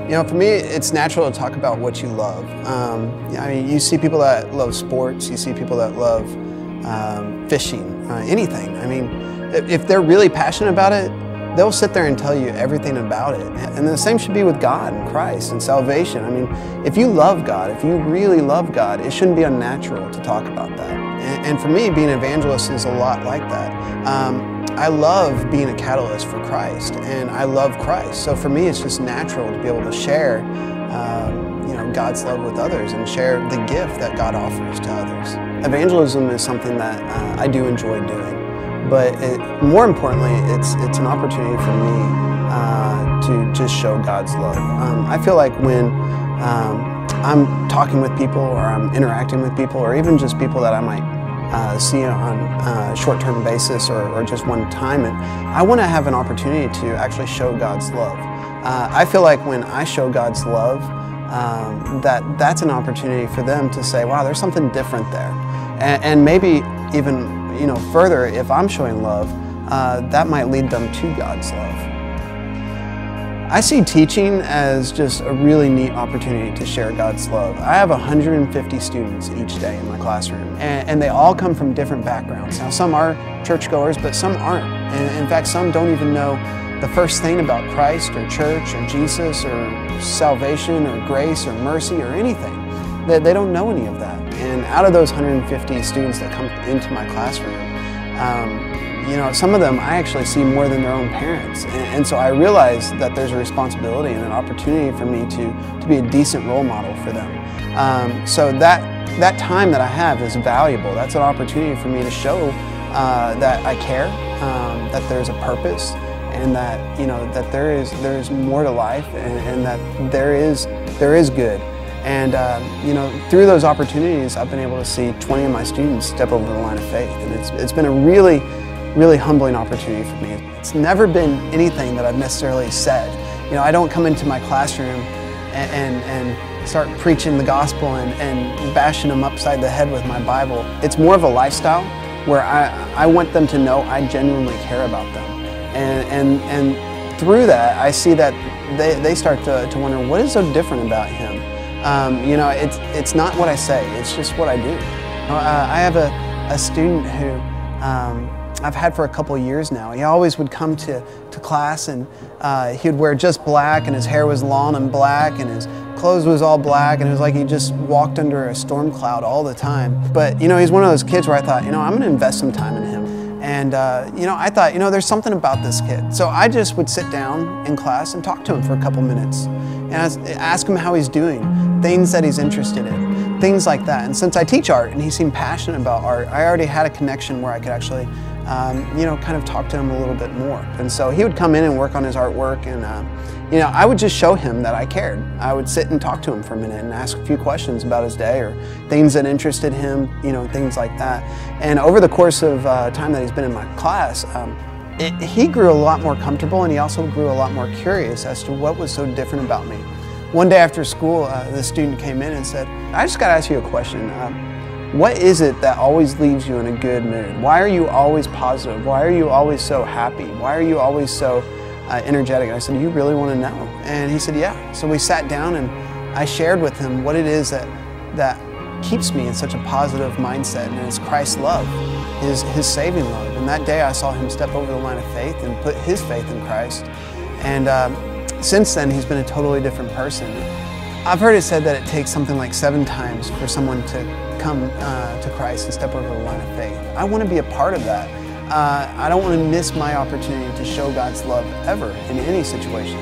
You know, for me, it's natural to talk about what you love. I mean, you see people that love sports, you see people that love fishing, anything. I mean, if they're really passionate about it, they'll sit there and tell you everything about it. And the same should be with God and Christ and salvation. I mean, if you love God, if you really love God, it shouldn't be unnatural to talk about that. And for me, being an evangelist is a lot like that. I love being a catalyst for Christ, and I love Christ. So for me, it's just natural to be able to share God's love with others and share the gift that God offers to others. Evangelism is something that I do enjoy doing, but more importantly, it's an opportunity for me to just show God's love. I feel like when I'm talking with people, or I'm interacting with people, or even just people that I might see on a short-term basis or just one time, and I want to have an opportunity to actually show God's love. I feel like when I show God's love, that's an opportunity for them to say, wow, there's something different there. And maybe even further, if I'm showing love, that might lead them to God's love. I see teaching as just a really neat opportunity to share God's love. I have 150 students each day in my classroom, and they all come from different backgrounds. Now, some are churchgoers, but some aren't. And in fact, some don't even know the first thing about Christ or church or Jesus or salvation or grace or mercy or anything. They don't know any of that. And out of those 150 students that come into my classroom, some of them I actually see more than their own parents. And so I realize that there's a responsibility and an opportunity for me to be a decent role model for them. So that time that I have is valuable. That's an opportunity for me to show that I care, that there's a purpose, and that that there is more to life, and that there is good. And through those opportunities, I've been able to see 20 of my students step over the line of faith, and it's been a really humbling opportunity for me. It's never been anything that I've necessarily said. I don't come into my classroom and start preaching the gospel and bashing them upside the head with my Bible. It's more of a lifestyle where I want them to know I genuinely care about them. And through that, I see that they start to wonder, what is so different about him? It's not what I say, it's just what I do. I have a student who I've had for a couple years now. He always would come to class, and he would wear just black, and his hair was long and black, and his clothes was all black, and it was like he just walked under a storm cloud all the time. But he's one of those kids where I thought, I'm going to invest some time in him. And I thought, there's something about this kid. So I just would sit down in class and talk to him for a couple minutes, and ask him how he's doing, things that he's interested in, things like that. And since I teach art and he seemed passionate about art, I already had a connection where I could actually kind of talk to him a little bit more. And so he would come in and work on his artwork, and I would just show him that I cared. I would sit and talk to him for a minute and ask a few questions about his day or things that interested him, things like that. And over the course of time that he's been in my class, he grew a lot more comfortable, and he also grew a lot more curious as to what was so different about me. One day after school, the student came in and said, I just got to ask you a question. What is it that always leaves you in a good mood? Why are you always positive? Why are you always so happy? Why are you always so energetic? And I said, you really want to know? And he said, yeah. So we sat down, and I shared with him what it is that keeps me in such a positive mindset, and it's Christ's love, his saving love. And that day I saw him step over the line of faith and put his faith in Christ. And since then, he's been a totally different person. I've heard it said that it takes something like 7 times for someone to come to Christ and step over the line of faith. I want to be a part of that. I don't want to miss my opportunity to show God's love ever in any situation.